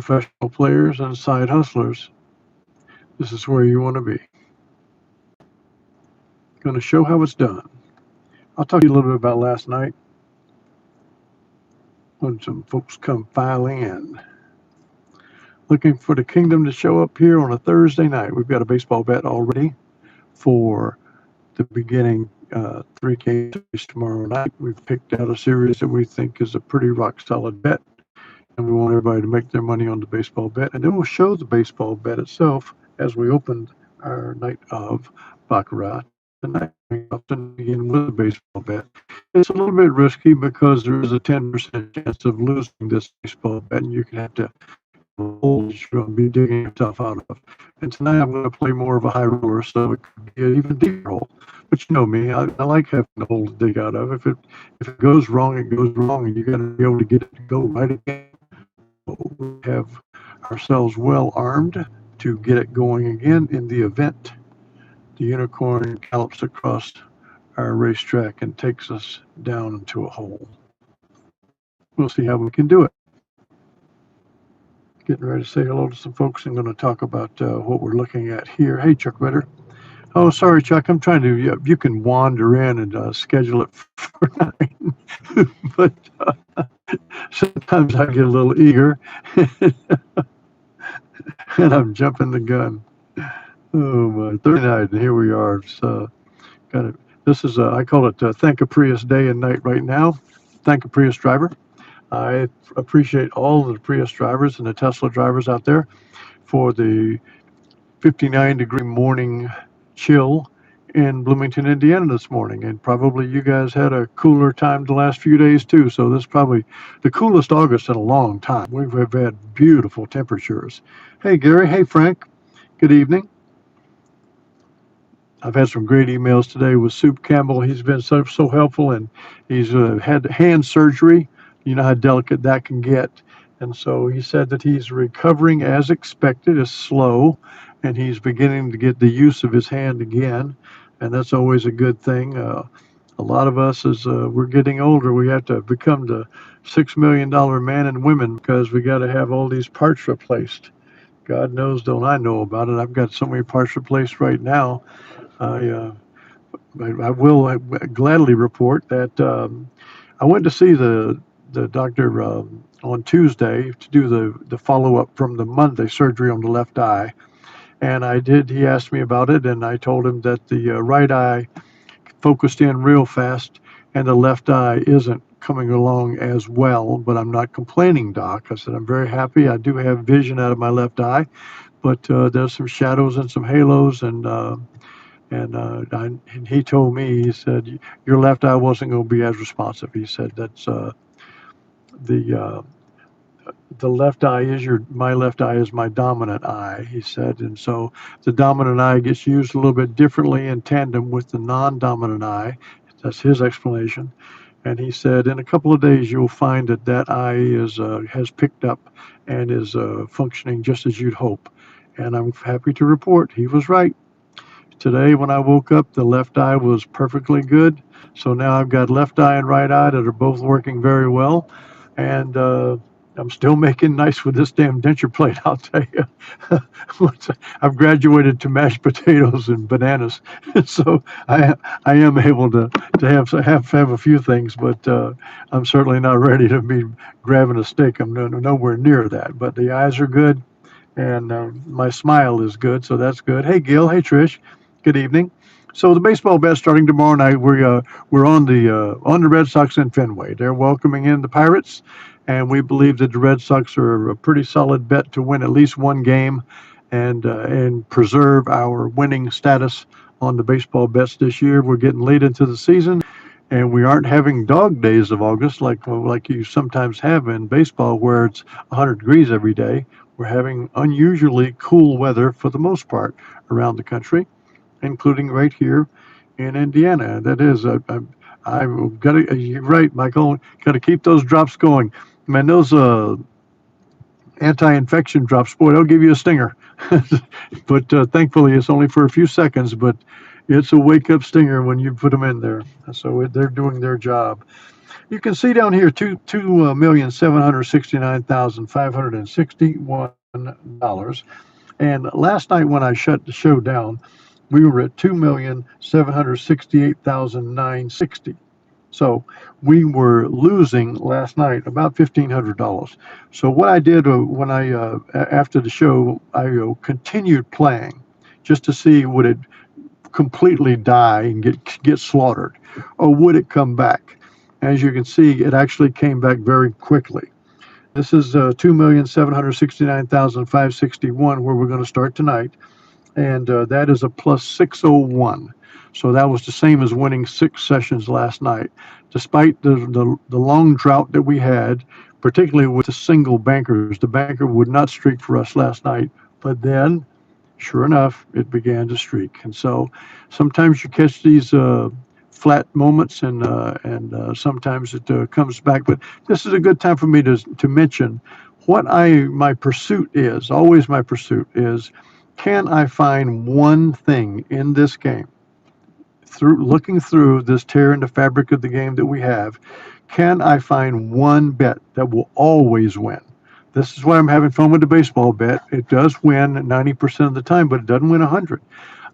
professional players and side hustlers, this is where you want to be. Going to show how it's done. I'll talk to you a little bit about last night when some folks come filing in. Looking for the kingdom to show up here on a Thursday night. We've got a baseball bet already for the beginning 3K series tomorrow night. We've picked out a series that we think is a pretty rock solid bet, and we want everybody to make their money on the baseball bet. And then we'll show the baseball bet itself as we opened our night of Baccarat tonight. We often begin with a baseball bet. It's a little bit risky because there is a 10% chance of losing this baseball bet, and you can have to hole that you're going to be digging yourself out of. And tonight I'm going to play more of a high roller, so it could be an even deeper hole. But you know me, I like having a hole to dig out of. If it goes wrong, it goes wrong, and you got to be able to get it to go right again. We have ourselves well armed to get it going again in the event the unicorn gallops across our racetrack and takes us down into a hole. We'll see how we can do it. Getting ready to say hello to some folks. I'm going to talk about what we're looking at here. Hey, Chuck Ritter. Oh, sorry, Chuck. I'm trying to. You can wander in and schedule it for 9, but sometimes I get a little eager, and I'm jumping the gun. Oh my! Thursday night, and here we are. So, got it. This is I call it Thank a Prius Day and Night right now. Thank a Prius driver. I appreciate all of the Prius drivers and the Tesla drivers out there for the 59-degree morning chill in Bloomington, Indiana this morning. And probably you guys had a cooler time the last few days too. So this is probably the coolest August in a long time. We've had beautiful temperatures. Hey, Gary. Hey, Frank. Good evening. I've had some great emails today with Soup Campbell. He's been so helpful, and he's had hand surgery. You know how delicate that can get. And so he said that he's recovering as expected. It's slow, and he's beginning to get the use of his hand again, and that's always a good thing. A lot of us, as we're getting older, we have to become the $6 million man and women because we got to have all these parts replaced. God knows, don't I know about it. I've got so many parts replaced right now. I will gladly report that I went to see the doctor on Tuesday to do the follow-up from the Monday surgery on the left eye. And he asked me about it, and I told him that the right eye focused in real fast, and the left eye isn't coming along as well, but I'm not complaining, Doc. I said, I'm very happy. I do have vision out of my left eye, but there's some shadows and some halos, and he told me, he said, your left eye wasn't going to be as responsive. He said, that's the left eye my left eye is my dominant eye, he said. And so the dominant eye gets used a little bit differently in tandem with the non-dominant eye. That's his explanation. And he said, in a couple of days, you'll find that eye has picked up and is functioning just as you'd hope. And I'm happy to report he was right. Today, when I woke up, the left eye was perfectly good. So now I've got left eye and right eye that are both working very well. And I'm still making nice with this damn denture plate, I'll tell you. I've graduated to mashed potatoes and bananas, so I am able to have a few things, but I'm certainly not ready to be grabbing a steak. I'm nowhere near that. But the eyes are good, and my smile is good, so that's good. Hey, Gil. Hey, Trish. Good evening. So the baseball bet starting tomorrow night. We're on the Red Sox in Fenway. They're welcoming in the Pirates, and we believe that the Red Sox are a pretty solid bet to win at least one game, and preserve our winning status on the baseball bets this year. We're getting late into the season, and we aren't having dog days of August like you sometimes have in baseball, where it's 100 degrees every day. We're having unusually cool weather for the most part around the country, including right here in Indiana. That is, I've got to, you're right, Michael, got to keep those drops going. Man, those anti-infection drops, boy, they'll give you a stinger. But thankfully, it's only for a few seconds, but it's a wake-up stinger when you put them in there. So they're doing their job. You can see down here $2,769,561. And last night when I shut the show down, we were at 2,768,960. So we were losing last night about $1,500. So what I did when I after the show, I continued playing just to see would it completely die and get slaughtered, or would it come back? As you can see, it actually came back very quickly. This is 2,769,561 where we're going to start tonight, and that is a plus 601. So that was the same as winning 6 sessions last night. Despite the long drought that we had, particularly with the single bankers, the banker would not streak for us last night, but then sure enough, it began to streak. And so sometimes you catch these flat moments, and sometimes it comes back. But this is a good time for me to mention what my pursuit is. Always my pursuit is, can I find one thing in this game, through looking through this tear in the fabric of the game that we have, can I find one bet that will always win? This is why I'm having fun with the baseball bet. It does win 90% of the time, but it doesn't win 100.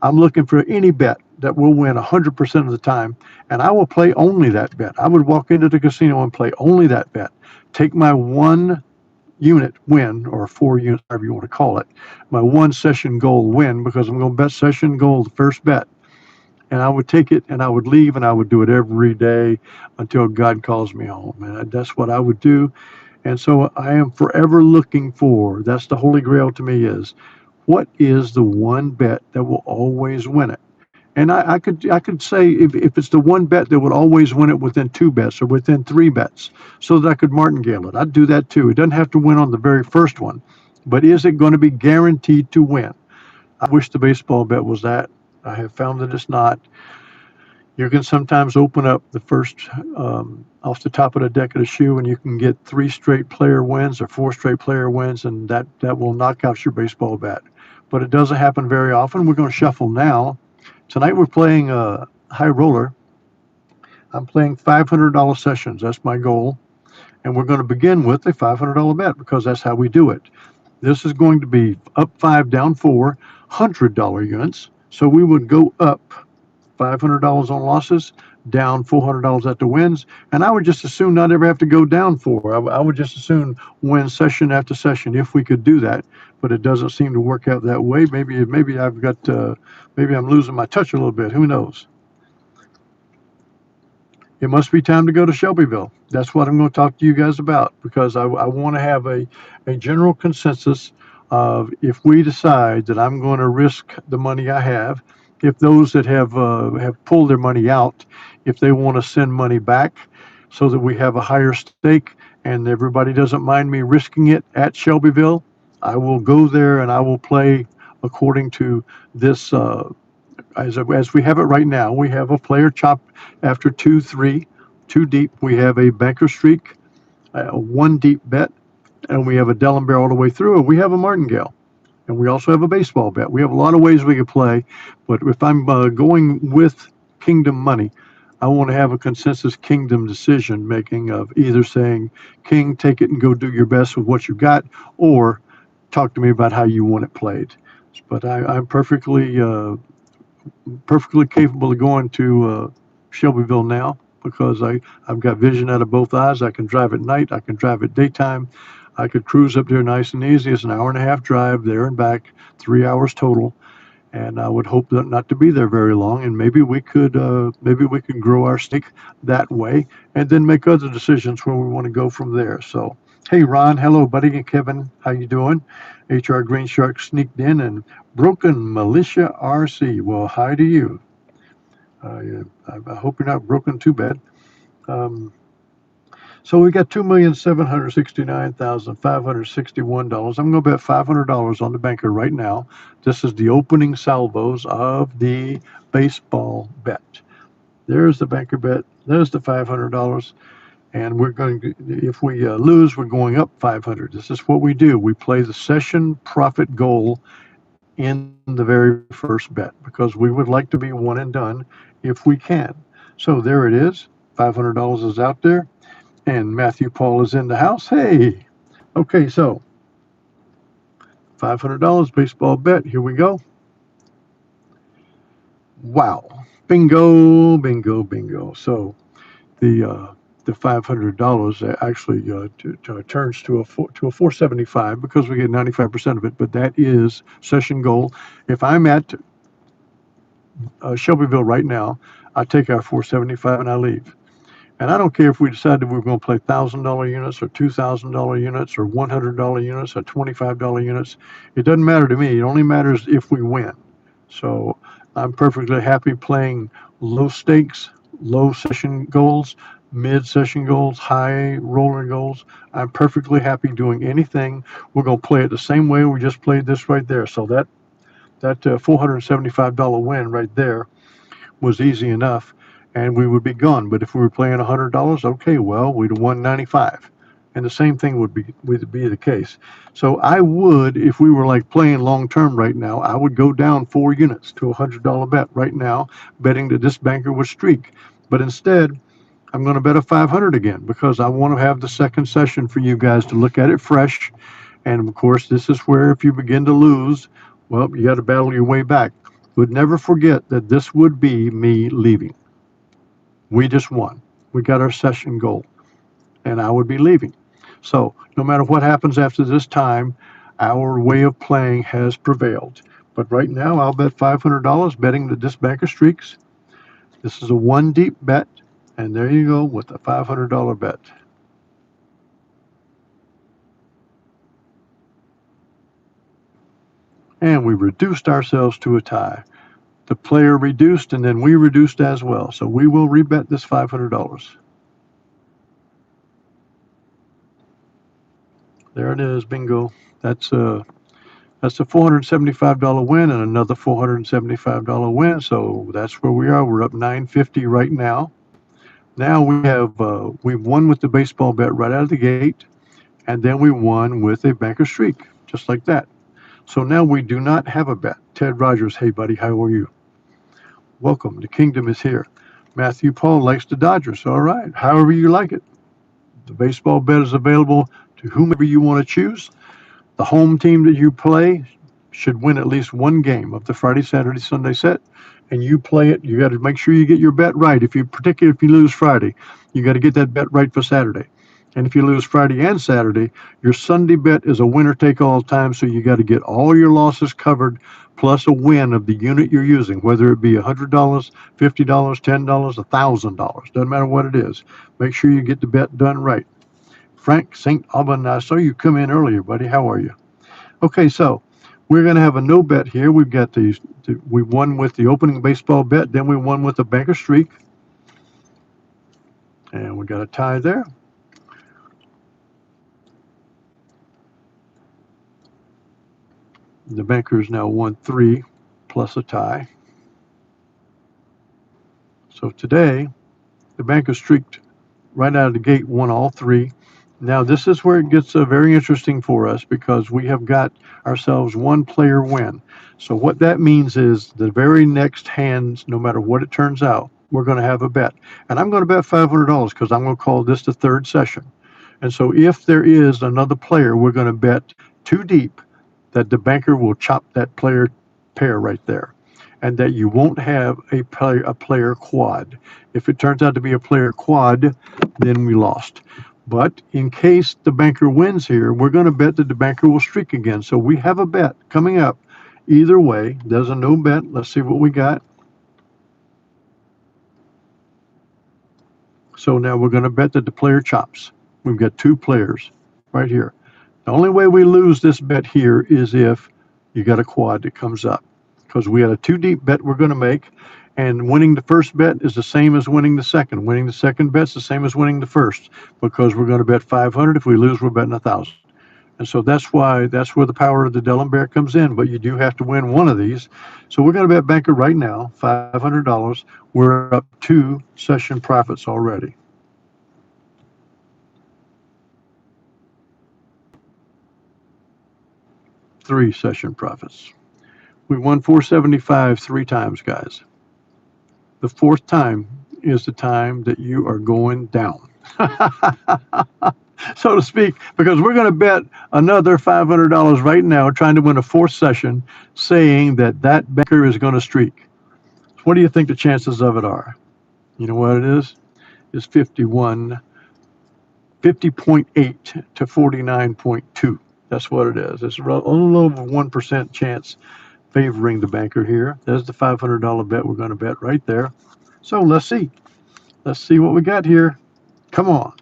I'm looking for any bet that will win 100% of the time, and I will play only that bet. I would walk into the casino and play only that bet. Take my 1 unit win, or 4 units, however you want to call it, my 1 session goal win, because I'm going to bet session goal the first bet. And I would take it and I would leave, and I would do it every day until God calls me home. And that's what I would do. And so I am forever looking for, that's the Holy Grail to me, is what is the one bet that will always win it? And I could say if it's the one bet that would always win it within 2 bets or within 3 bets, so that I could martingale it. I'd do that too. It doesn't have to win on the very first one, but is it going to be guaranteed to win? I wish the baseball bet was that. I have found that it's not. You can sometimes open up the first off the top of the deck of the shoe, and you can get 3 straight player wins or 4 straight player wins, and that will knock out your baseball bet. But it doesn't happen very often. We're going to shuffle now. Tonight we're playing high roller. I'm playing $500 sessions. That's my goal. And we're going to begin with a $500 bet because that's how we do it. This is going to be up 5, down 4, $100 units. So we would go up $500 on losses, down $400 at the wins, and I would just as soon not ever have to go down 4. I would just as soon win session after session if we could do that, but it doesn't seem to work out that way. Maybe I've got maybe I'm losing my touch a little bit. Who knows? It must be time to go to Shelbyville. That's what I'm going to talk to you guys about, because I want to have a general consensus of, if we decide that I'm going to risk the money I have, if those that have pulled their money out, if they want to send money back so that we have a higher stake and everybody doesn't mind me risking it at Shelbyville, I will go there and I will play according to this. As we have it right now, we have a player chop after 2-3, 2 deep. We have a banker streak, a 1 deep bet, and we have a Dellenbear all the way through, and we have a martingale. And we also have a baseball bet. We have a lot of ways we can play, but if I'm going with Kingdom money, I want to have a consensus Kingdom decision making of either saying, King, take it and go do your best with what you got, or talk to me about how you want it played. But I'm perfectly capable of going to Shelbyville now, because I've got vision out of both eyes. I can drive at night. I can drive at daytime. I could cruise up there nice and easy. It's an hour-and-a-half drive there and back, 3 hours total. And I would hope that not to be there very long. And maybe we could grow our stake that way, and then make other decisions where we want to go from there. So, hey, Ron, hello, buddy, and Kevin, how you doing? HR Green Shark sneaked in, and Broken Militia RC. Well, hi to you. I hope you're not broken too bad. So we got $2,769,561. I'm going to bet $500 on the banker right now. This is the opening salvos of the baseball bet. There's the banker bet. There's the $500. And we're going to, if we lose, we're going up 500. This is what we do. We play the session profit goal in the very first bet, because we would like to be one and done if we can. So there it is. $500 is out there. And Matthew Paul is in the house. Hey. Okay, so $500 baseball bet. Here we go. Wow. Bingo, bingo, bingo. So the $500 actually turns to a 475 because we get 95% of it. But that is session goal. If I'm at Shelbyville right now, I take our 475 and I leave. And I don't care if we decided we were going to play $1,000 units or $2,000 units or $100 units or $25 units. It doesn't matter to me. It only matters if we win. So I'm perfectly happy playing low stakes, low session goals, mid session goals, high roller goals. I'm perfectly happy doing anything. We're going to play it the same way we just played this right there. So that $475 win right there was easy enough, and we would be gone. But if we were playing $100, okay, well, we'd have won 95, and the same thing would be the case. So I would, if we were like playing long term right now, I would go down 4 units to a $100 bet right now, betting that this banker would streak. But instead, I'm going to bet a 500 again because I want to have the second session for you guys to look at it fresh. And of course, this is where if you begin to lose, well, you got to battle your way back. Would never forget that this would be me leaving. We just won. We got our session goal, and I would be leaving. So no matter what happens after this time, our way of playing has prevailed. But right now, I'll bet $500 betting that this banker streaks. This is a 1 deep bet, and there you go with a $500 bet. And we reduced ourselves to a tie. The player reduced, and then we reduced as well. So we will rebet this $500. There it is, bingo. That's a $475 win and another $475 win. So that's where we are. We're up $950 right now. Now we've won with the baseball bet right out of the gate, and then we won with a banker streak, just like that. So now we do not have a bet. Ted Rogers, hey buddy, how are you? Welcome. The kingdom is here. Matthew Paul likes the Dodgers. All right. However you like it. The baseball bet is available to whomever you want to choose. The home team that you play should win at least 1 game of the Friday, Saturday, Sunday set. And you play it. You got to make sure you get your bet right. Particularly if you lose Friday, you got to get that bet right for Saturday. And if you lose Friday and Saturday, your Sunday bet is a winner take all time. So you got to get all your losses covered plus a win of the unit you're using, whether it be $100, $50, $10, $1,000. Doesn't matter what it is. Make sure you get the bet done right. Frank St. Alban, I saw you come in earlier, buddy. How are you? Okay, so we're going to have a no bet here. We've got we won with the opening baseball bet, then we won with the banker streak. And we got a tie there. The banker's now won 3 plus a tie. So today, the banker streaked right out of the gate, won all 3. Now this is where it gets very interesting for us because we have got ourselves 1 player win. So what that means is the very next hand, no matter what it turns out, we're going to have a bet. And I'm going to bet $500 because I'm going to call this the 3rd session. And so if there is another player, we're going to bet 2 deep that the banker will chop that player pair right there, and that you won't have a player quad. If it turns out to be a player quad, then we lost. But in case the banker wins here, we're going to bet that the banker will streak again. So we have a bet coming up. Either way, there's a no bet. Let's see what we got. So now we're going to bet that the player chops. We've got 2 players right here. The only way we lose this bet here is if you got a quad that comes up, because we had a 2 deep bet we're going to make, and winning the first bet is the same as winning the second. Winning the second bet's the same as winning the first, because we're going to bet 500. If we lose, we're betting 1,000. And so that's where the power of the Delaware comes in. But you do have to win one of these. So we're going to bet banker right now, $500. We're up 2 session profits already. Three session profits. We won 475 3 times, guys. The 4th time is the time that you are going down. so to speak, because we're going to bet another $500 right now trying to win a fourth session saying that that banker is going to streak. What do you think the chances of it are? You know what it is? It's 50.8 to 49.2. That's what it is. It's a little over 1% chance favoring the banker here. There's the $500 bet we're going to bet right there. So let's see. Let's see what we got here. Come on.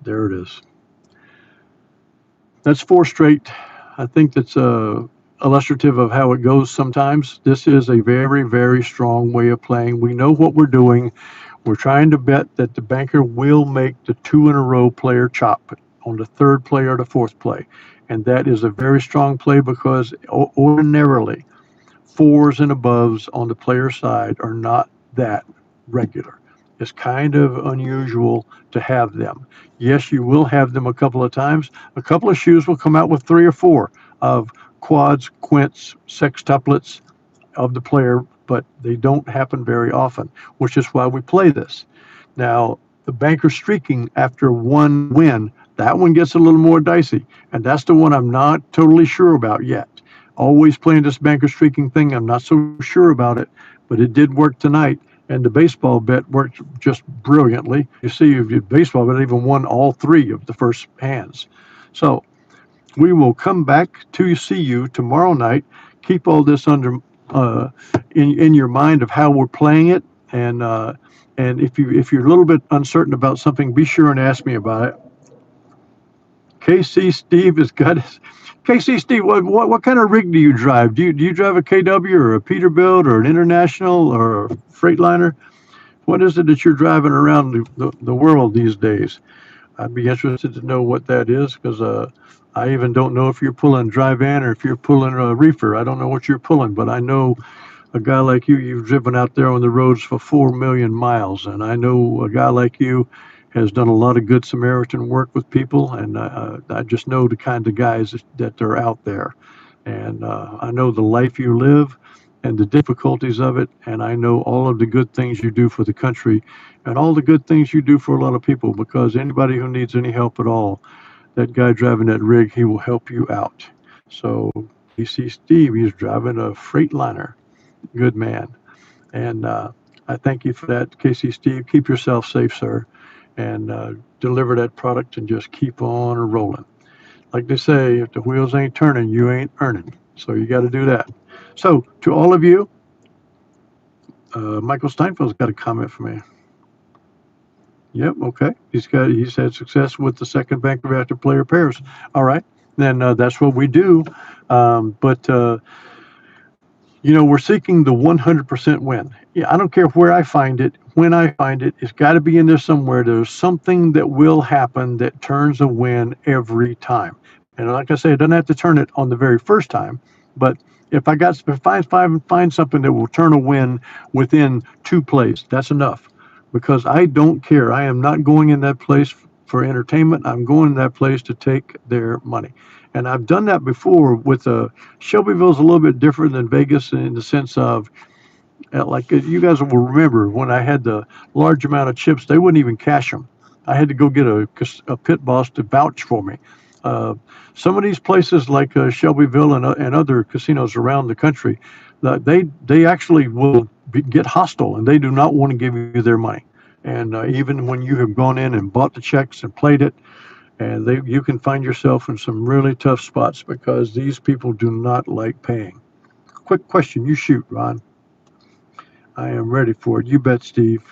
There it is. That's four straight. I think that's illustrative of how it goes sometimes. This is a very, very strong way of playing. We know what we're doing. We're trying to bet that the banker will make the two in a row player chop on the third play or the fourth play. And that is a very strong play because ordinarily fours and aboves on the player side are not that regular. It's kind of unusual to have them. Yes, you will have them a couple of times. A couple of shoes will come out with three or four of quads, quints, sextuplets of the player, but they don't happen very often, which is why we play this. Now, the banker streaking after one win, that one gets a little more dicey, and that's the one I'm not totally sure about yet. Always playing this banker streaking thing, I'm not so sure about it, but it did work tonight, and the baseball bet worked just brilliantly. You see, your baseball bet even won all three of the first hands. So we will come back to see you tomorrow night. Keep all this under in your mind of how we're playing it, and if you're a little bit uncertain about something, be sure and ask me about it. KC Steve has got his. KC Steve, what kind of rig do you drive? Do you drive a KW or a Peterbilt or an International or a Freightliner? What is it that you're driving around the world these days? I'd be interested to know what that is because I even don't know if you're pulling dry van or if you're pulling a reefer. I don't know what you're pulling, but I know a guy like you, you've driven out there on the roads for 4 million miles. And I know a guy like you has done a lot of good Samaritan work with people. And I just know the kind of guys that are out there. And I know the life you live and the difficulties of it. And I know all of the good things you do for the country and all the good things you do for a lot of people, because anybody who needs any help at all, that guy driving that rig, he will help you out. So you see Steve, he's driving a Freightliner. Good man. And I thank you for that, KC Steve. Keep yourself safe, sir, and deliver that product and just keep on rolling. Like they say, if the wheels ain't turning, you ain't earning. So you got to do that. So to all of you, Michael Steinfeld's got a comment for me. Yep, okay. He's had success with the second banker after player pairs. All right, then that's what we do. But we're seeking the 100% win. Yeah, I don't care where I find it, when I find it, it's got to be in there somewhere. There's something that will happen that turns a win every time. And like I say, it doesn't have to turn it on the very first time, but if I find something that will turn a win within two plays, that's enough. Because I don't care. I am not going in that place for entertainment. I'm going in that place to take their money. And I've done that before with Shelbyville's a little bit different than Vegas in the sense of, like you guys will remember when I had the large amount of chips, they wouldn't even cash them. I had to go get a pit boss to vouch for me. Some of these places like Shelbyville and other casinos around the country, they actually will get hostile and they do not want to give you their money. And even when you have gone in and bought the checks and played it, and you can find yourself in some really tough spots because these people do not like paying. Quick question, you shoot, Ron. I am ready for it. You bet, Steve.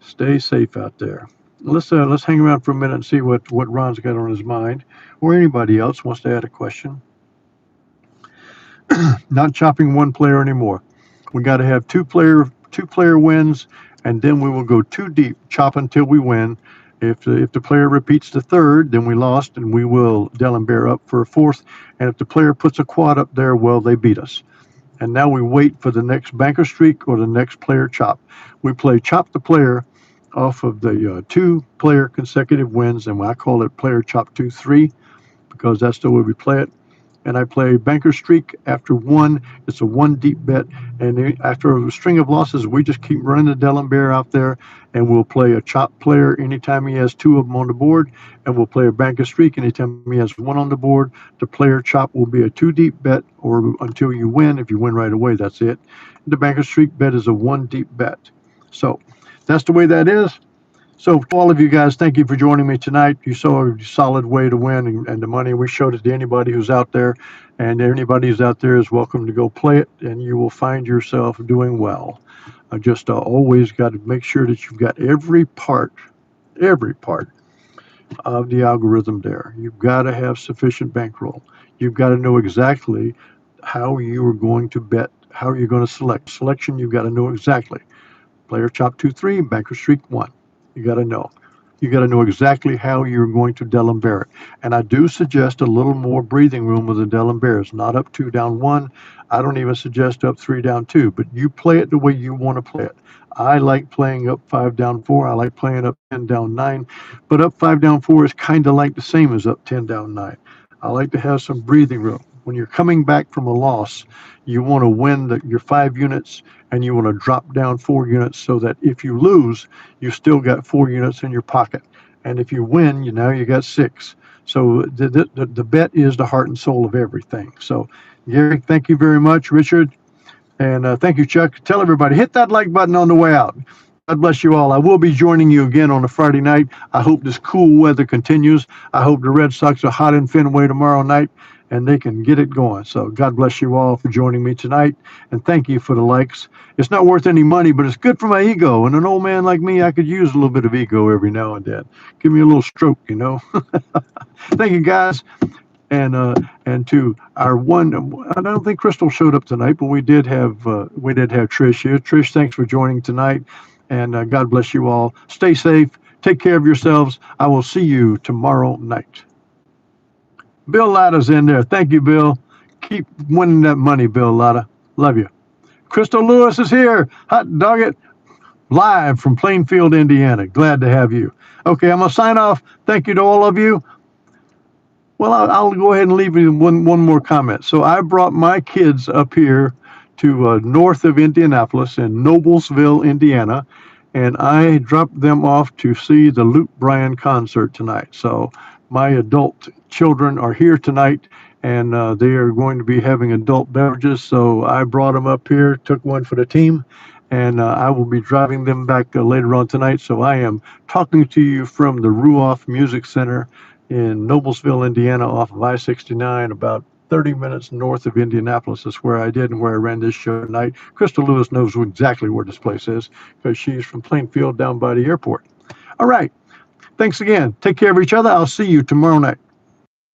Stay safe out there. Let's hang around for a minute and see what Ron's got on his mind, or anybody else wants to add a question. Not chopping one player anymore. We got to have two player wins, and then we will go too deep, chop until we win. If the player repeats the third, then we lost, and we will D'Alembert up for a fourth. And if the player puts a quad up there, well, they beat us. And now we wait for the next banker streak or the next player chop. We play chop the player off of the two-player consecutive wins, and I call it player chop 2-3 because that's the way we play it. and I play Banker Streak. After one, it's a one deep bet, and after a string of losses, we just keep running the D'Alembert out there, and we'll play a chop player anytime he has two of them on the board, and we'll play a Banker Streak anytime he has one on the board. The player chop will be a two deep bet, or until you win. If you win right away, that's it. The Banker Streak bet is a one deep bet. So that's the way that is. So to all of you guys, thank you for joining me tonight. You saw a solid way to win, and the money, we showed it to anybody who's out there, and anybody who's out there is welcome to go play it, and you will find yourself doing well. Just always got to make sure that you've got every part of the algorithm there. You've got to have sufficient bankroll. You've got to know exactly how you are going to bet, how you're going to select. Selection, you've got to know exactly. Player chop 2-3, Banker Streak 1. You got to know. You got to know exactly how you're going to D'Alembert. And I do suggest a little more breathing room with the D'Alemberts. Not up 2 down 1. I don't even suggest up 3 down 2. But you play it the way you want to play it. I like playing up 5 down 4. I like playing up 10 down 9. But up 5 down 4 is kind of like the same as up 10 down 9. I like to have some breathing room. When you're coming back from a loss, you want to win your 5 units, and you want to drop down 4 units so that if you lose, you still got 4 units in your pocket. And if you win, now you got 6. So the bet is the heart and soul of everything. So, Gary, thank you very much. Richard, and thank you, Chuck. Tell everybody, hit that like button on the way out. God bless you all. I will be joining you again on a Friday night. I hope this cool weather continues. I hope the Red Sox are hot in Fenway tomorrow night, and they can get it going. So God bless you all for joining me tonight, and thank you for the likes. It's not worth any money, but it's good for my ego. And an old man like me, I could use a little bit of ego every now and then. Give me a little stroke, Thank you, guys. And to our one, I don't think Crystal showed up tonight, but we did have Trish here. Trish, thanks for joining tonight, and God bless you all. Stay safe. Take care of yourselves. I will see you tomorrow night. Bill Latta's in there. Thank you, Bill. Keep winning that money, Bill Latta. Love you. Crystal Lewis is here. Hot dog it. Live from Plainfield, Indiana. Glad to have you. Okay, I'm going to sign off. Thank you to all of you. Well, I'll go ahead and leave you one more comment. So I brought my kids up here to north of Indianapolis in Noblesville, Indiana, and I dropped them off to see the Luke Bryan concert tonight. So my adult children are here tonight, and they are going to be having adult beverages. So I brought them up here, took one for the team, and I will be driving them back later on tonight. So I am talking to you from the Ruoff Music Center in Noblesville, Indiana, off of I-69, about 30 minutes north of Indianapolis. Is where I did and where I ran this show tonight. Crystal Lewis knows exactly where this place is because she's from Plainfield down by the airport. All right. Thanks again. Take care of each other. I'll see you tomorrow night.